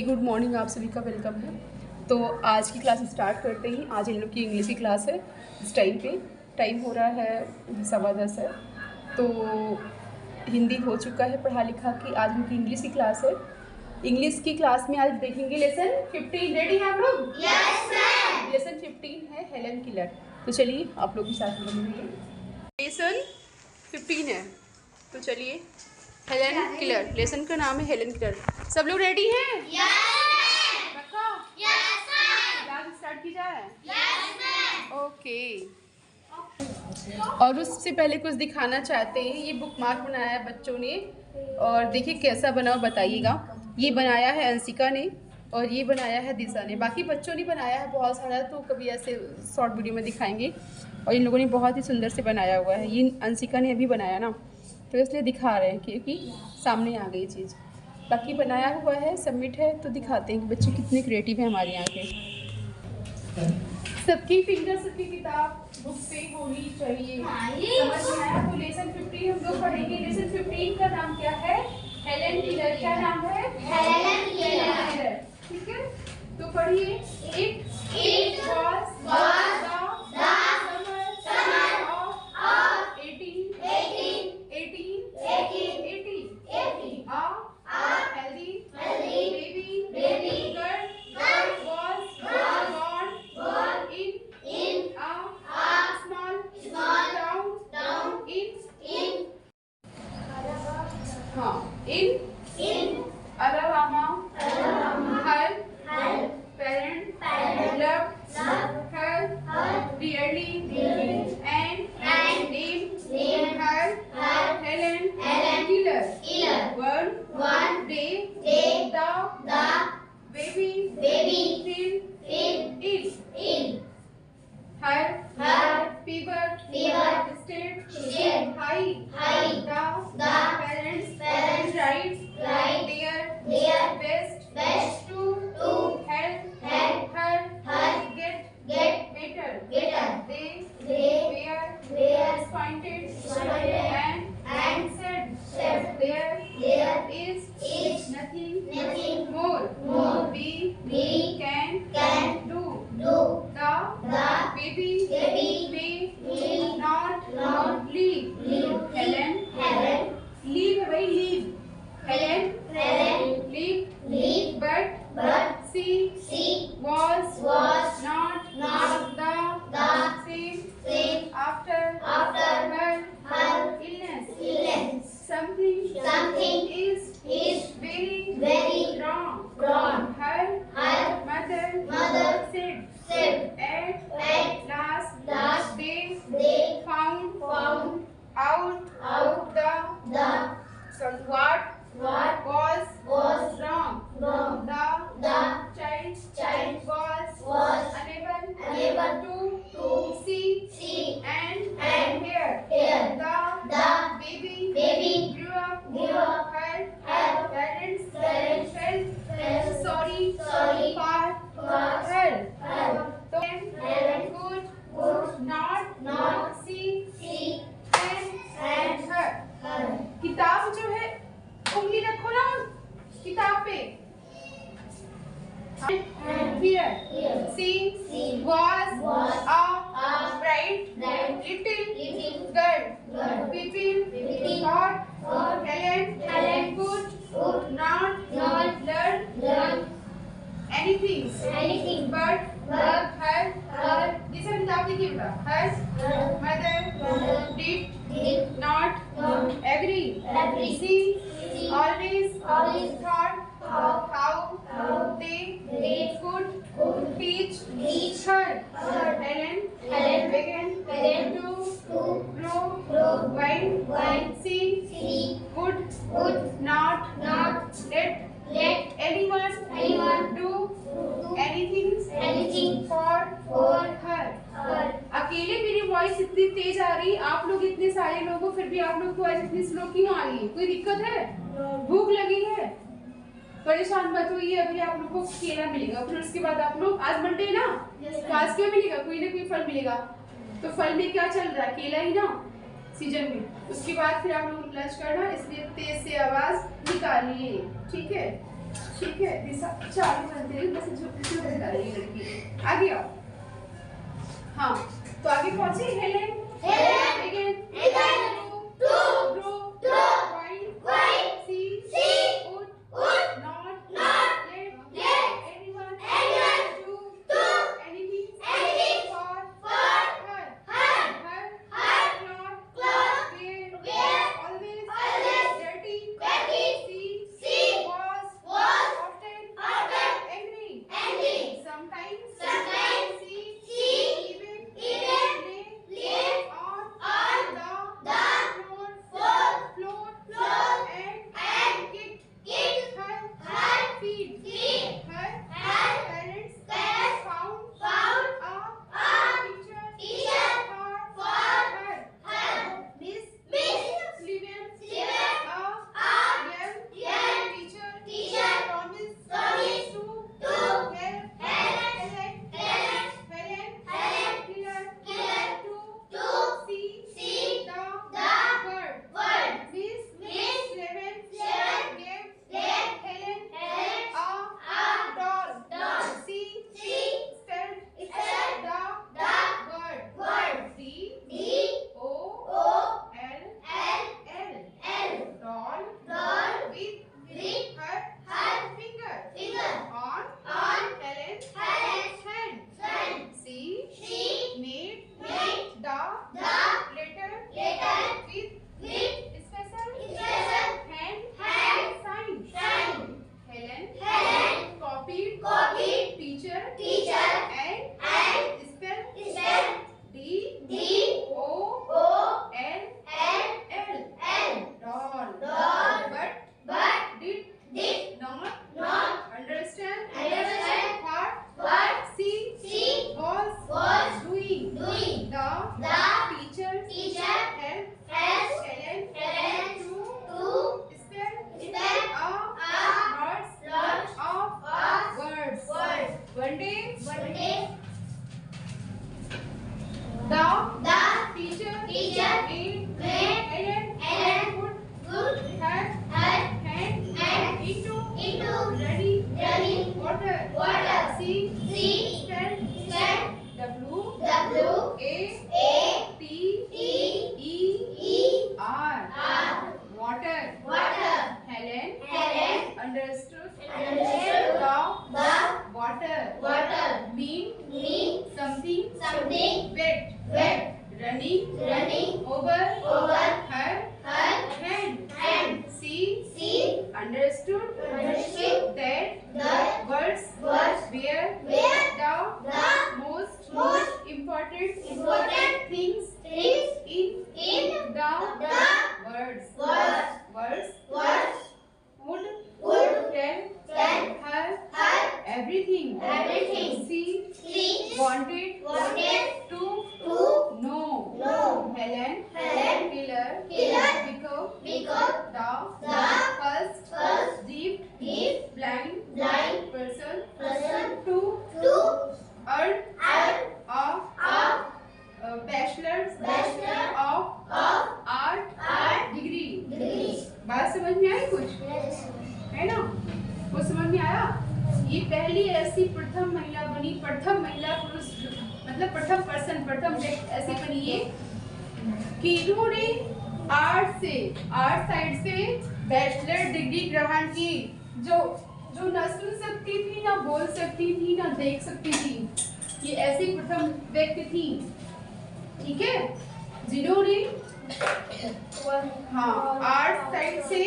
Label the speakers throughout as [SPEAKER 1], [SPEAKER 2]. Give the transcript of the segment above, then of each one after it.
[SPEAKER 1] Good morning, आप सभी का वेलकम है। तो आज की क्लास स्टार्ट करते ही। आज इन लोग की इंग्लिश की क्लास है। इस टाइम पे टाइम हो रहा है 10:15 है। तो हिंदी हो चुका है पढ़ा लिखा कि आज उनकी इंग्लिश की क्लास है। इंग्लिश की क्लास में आज देखेंगे लेसन 15। रेडी हैं आप लोग?
[SPEAKER 2] Yes ma'am.
[SPEAKER 1] लेसन 15 है हेलन किलर। तो चलिए आप लोग भी साथ में बनेंगे। लेसन 15 है, तो चलिए हेलन किलर। लेसन का नाम है हेलन किलर। सब लोग रेडी हैं?
[SPEAKER 2] यस
[SPEAKER 1] पक्का?
[SPEAKER 2] Yes ma'am.
[SPEAKER 1] क्लास स्टार्ट की जाए?
[SPEAKER 2] Yes ma'am.
[SPEAKER 1] ओके। और उससे पहले कुछ दिखाना चाहते हैं। ये बुक मार्क बनाया है बच्चों ने, और देखिए कैसा बना बताइएगा। ये बनाया है अंशिका ने और ये बनाया है दिशा ने। बाकी बच्चों ने बनाया है बहुत सारा, तो कभी ऐसे शॉर्ट वीडियो में दिखाएंगे। और इन लोगों ने बहुत ही सुंदर से बनाया हुआ है। ये अंशिका ने अभी बनाया ना, तो इसलिए दिखा रहे हैं क्योंकि सामने आ गई चीज़। बाकी बनाया हुआ है, सबमिट है, तो दिखाते हैं कि बच्चे कितने क्रिएटिव हैं हमारे यहाँ के। सबकी फिंगर, सबकी किताब बुक पे होनी चाहिए। समझ में आया? तो लेसन 15 हम लोग पढ़ेंगे। लेसन 15 का नाम क्या है? Helen killer. क्या नाम है?
[SPEAKER 2] Helen killer.
[SPEAKER 1] ठीक है, तो पढ़िए। It was the summer of 1880. A healthy baby girl was born in a small town in Alabama. Her parents loved her dearly and named her Helen Keller. One day, the baby fell ill. Her fever stayed high. The parents tried their best to help her get better. They were disappointed and said, "There is nothing more we can do. The baby will not leave. Helen leave है भाई, leave. Helen leave, but she was not the same after her illness. Something is very wrong. Her mother said at last they found out what was wrong. The child was unable to see and hear. The baby grew up. Her parents felt sorry for her. So Helen could not see and her. किताब जो है, उंगली रखो ना किताब पे। Here, she was a bright little girl. People thought Helen could not learn anything, but her this is किताब लिखी बेटा। Her mother did not agree. She always thought how they could teach her. Helen began to grow wild. She could not let anyone do anything for her. अकेले मेरी voice इतनी तेज आ रही, आप लोग इतने सारे लोग हो, फिर भी आप लोग को वॉइस इतनी स्लो क्यों आ रही है? कोई दिक्कत है? भूख लगी है? परेशान मत होइए, अभी आप लोग को केला मिलेगा। फिर उसके बाद आप लोग, आज मंडे ना, तो आज क्या मिलेगा? कोई ना कोई फल मिलेगा। तो फल में क्या चल रहा है? केला ही ना सीजन में। उसके बाद फिर आप लोग लंच करना, इसलिए तेज से आवाज निकालिए, ठीक है? ठीक है, दिशा चालू बनते हैं, बस जो बता रही है लड़की। आगे आओ। हाँ, तो आगे पहुंचे। Helen again to white she would not let anyone to anything for her not where always dirty she was often angry sometimes she even lay on the floor and kicked her feet. Her parents found a teacher for her. Miss Sylvian, a young teacher, promised to help Helen Keller to see the world. Miss Sylvian gave Helen a doll. She spelled the word D-O-L-L. Doll with her finger on Helen's hand. She made the letter with special hand sign. Helen copied teacher and spelled D-O-L-L. Doll. But did not understand what she was doing. The teacher helped Helen to spell a words. One day, the teacher made Helen put her hand into running water. She spelled W-A-T-E-R. Water. Helen understood the water mean something wet running over her hand. She understood that words were the most important things in the words. Words would tell her everything. She wanted to know. Helen Keller became the first deaf blind person to earn a bachelor's of art degree. बात समझ में आई कुछ? है ना? कुछ समझ में आया? ये पहली ऐसी प्रथम महिला बनी, प्रथम महिला पुरुष मतलब प्रथम व्यक्ति ऐसी बनी है कि इन्होंने आर्ट साइड से बैचलर डिग्री ग्रहण की। जो न सुन सकती थी, ना बोल सकती थी, ना देख सकती थी, ये ऐसी प्रथम व्यक्ति थी। ठीक है, जिन्होंने आर्ट साइड से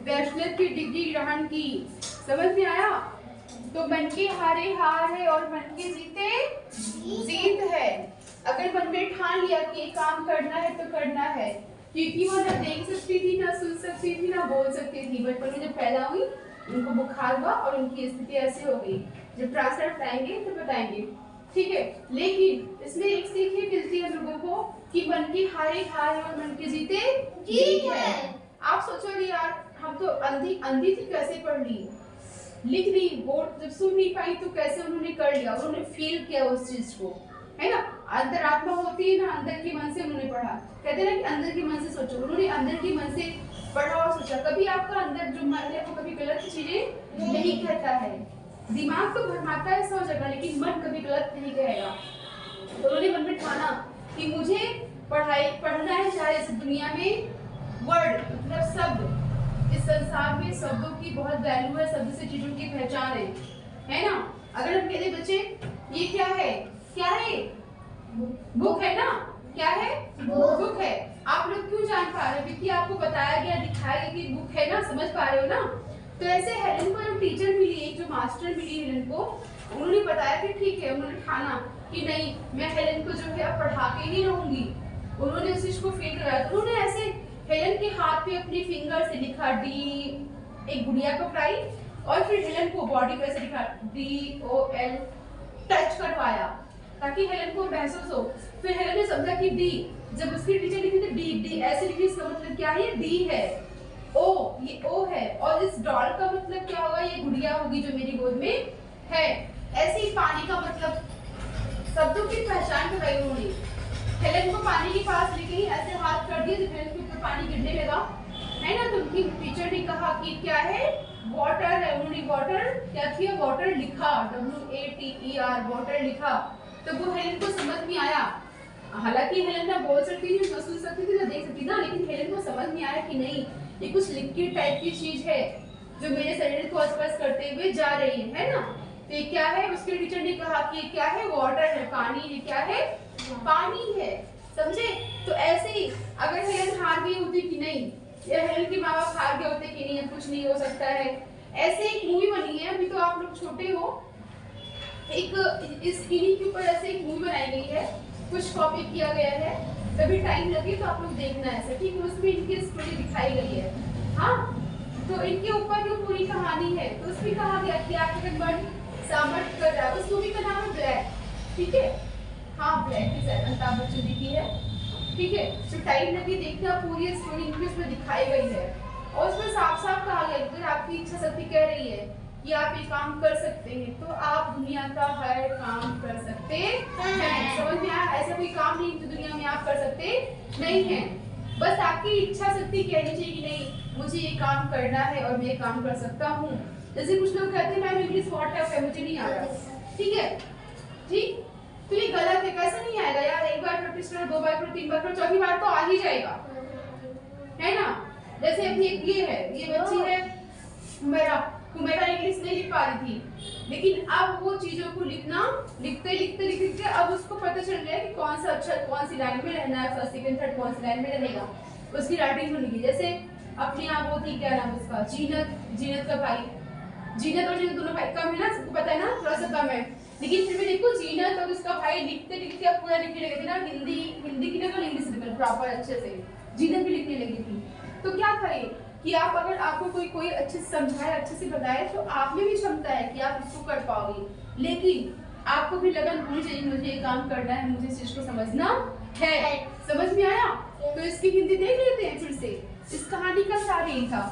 [SPEAKER 1] बैचलर की डिग्री ग्रहण की। समझ में आया? तो मन के हारे हार है और मन के जीते जीत है। अगर मन में ठान लिया कि ये काम करना है तो करना है, क्योंकि वो ना देख सकती थी, ना सुन सकती थी, ना बोल सकती थी। बचपन में जब पैदा हुई उनको बुखार हुआ और उनकी स्थिति ऐसी हो गई। जब ट्रांसलेट बताएंगे तो बताएंगे, ठीक है। लेकिन इसमें एक सीख ये मिलती है लोगों को कि मन की हारे हार है और मन के जीते जीत है। आप सोचो यार, हम तो अंधी थी, कैसे पढ़ ली, लिख ली, बोर्ड जब सुन नहीं पाई तो कैसे उन्होंने कर लिया, उन्होंने फील किया उस चीज को, है ना। अंतरात्मा होती है ना, अंदर के मन से उन्होंने पढ़ा। कहते हैं ना कि अंदर के मन से सोचो, उन्होंने अंदर के मन से पढ़ा और सोचा। कभी आपका अंदर जो मन है वो कभी गलत चीजें नहीं कहता है। दिमाग तो भरमाता है 100 जगह, लेकिन मन कभी गलत नहीं कहेगा। तो उन्होंने मन में ठाना कि मुझे पढ़ना है, चाहे इस दुनिया में वर्ड मतलब शब्द, इस संसार में शब्दों की बहुत वैल्यू है, शब्द से चीजों की पहचान है ना। अगर हम कहते बच्चे ये क्या है, क्या है, बुक है ना, क्या है, बुक है। आप लोग क्यों जान पा रहे हो? क्योंकि आपको बताया गया, दिखाया गया कि बुक है ना, समझ पा रहे हो ना। तो ऐसे हेलेन को जो टीचर मिली, एक जो मास्टर मिली हेलेन को, उन्होंने बताया कि ठीक है, उन्होंने ठाना कि नहीं, मैं हेलेन को जो है अब पढ़ा के ही रहूंगी। उन्होंने उस चीज को फील कराया। तो उन्होंने ऐसे हेलेन के हाथ पे अपनी फिंगर से लिखा डी, एक गुड़िया को पकड़ाई और फिर हेलेन को बॉडी पे से लिखा DOL, टच करवाया ताकि हेलेन को महसूस हो। फिर हेलेन ने समझा कि डी, जब उसकी टीचर लिखी थी डी ऐसे लिखी, इसका मतलब क्या है, ये डी है। ओ, ये ओ है, और इस डॉल का मतलब क्या होगा, ये गुड़िया होगी जो मेरी गोद में है। ऐसे ही पानी का मतलब, शब्दों की पहचान कराई उन्होंने। हेलेन को पानी के पास लेके ही ऐसे हाथ कर दिए जब हेलेन के ऊपर पानी गिरने लगा, है ना। तो उनकी टीचर ने कहा कि क्या है, वाटर है। उन्होंने वाटर क्या किया, वाटर लिखा, WATER, वाटर लिखा। तो वो हेलेन को समझ में आया। हालांकि हेलेन ना बोल सकती थी, ना सुन सकती थी, ना देख सकती ना, लेकिन हेलेन को समझ में आया कि नहीं, ये कुछ लिक्विड टाइप की चीज है जो मेरे शरीर को स्पर्श करते हुए जा रही है ना। तो ये क्या है, उसके टीचर ने कहा कि ये क्या है, वाटर है, पानी है। क्या है, पानी है, समझे। तो ऐसे ही अगर हेलेन हार गई होती कि नहीं, या हेलेन के माँ बाप हार गए होते कि नहीं, कुछ नहीं हो सकता है। ऐसे एक मूवी बनी है, अभी तो आप लोग छोटे हो, एक इस इन्हीं के ऊपर ऐसे एक मूवी बनाई गई है, कुछ कॉपी किया गया है। कभी टाइम लगे तो आप लोग देखना ऐसे, ठीक है। उसमें इनकी स्टोरी दिखाई गई है, हाँ। तो इनके ऊपर जो पूरी कहानी है, तो उसमें कहा गया कि आप अगर मन सामर्थ्य कर रहा है। उस मूवी का नाम है ब्लैक, ठीक है, हाँ ब्लैक की शायद अमिताभ बच्चन जी की है, ठीक है। तो टाइम लगे देखना, पूरी स्टोरी इनकी उसमें दिखाई गई है। और उसमें साफ साफ कहा गया अगर आपकी इच्छा शक्ति कह रही है कि आप ये काम कर सकते हैं, तो आप दुनिया का हर काम कर सकते हैं। समझ में आया? ऐसा कोई काम नहीं जो दुनिया में आप कर सकते नहीं है। बस आपकी इच्छा शक्ति कहनी चाहिए कि नहीं, मुझे ये काम करना है और मैं ये काम कर सकता हूँ। जैसे कुछ लोग कहते हैं मैम इंग्लिश बहुत टफ है, मुझे नहीं आ रहा, ठीक है, ठीक। तो ये गलत है, कैसे नहीं आएगा यार, एक बार प्रैक्टिस करो, 2 बार करो, 3 बार करो, चौथी बार तो आ ही जाएगा, है ना। जैसे अभी एक ये है, ये बच्ची है हुमैरा इंग्लिश नहीं लिख पा रही थी, लेकिन अब वो चीजों को लिखते अब उसको पता चल गया कि कौन सा अक्षर कौन सी लाइन में रहना है, फर्स्ट सेकंड थर्ड कौन सी लाइन में रहेगा, उसकी राइटिंग बन गई। जैसे अपने यहाँ वो थी, क्या नाम उसका, जीनत का भाई, जीनत और जीनत दोनों भाई कम है ना, सबको पता है ना, थोड़ा सा कम है, लेकिन फिर भी देखो जीनत और उसका भाई लिखते अब पूरा लिखने लगे थे ना, हिंदी की नकल इंग्लिश नकल प्रॉपर अच्छे से जीनत भी लिखने लगी थी। तो क्या करें कि आप अगर आपको कोई अच्छे से समझाए, अच्छे से बताए, तो आप में भी क्षमता है कि आप इसको कर पाओगे, लेकिन आपको भी लगन होनी चाहिए, मुझे ये काम करना है, मुझे इस चीज को समझना है। समझ में आया? तो इसकी हिंदी देख लेते हैं फिर से। इस कहानी का सार यही था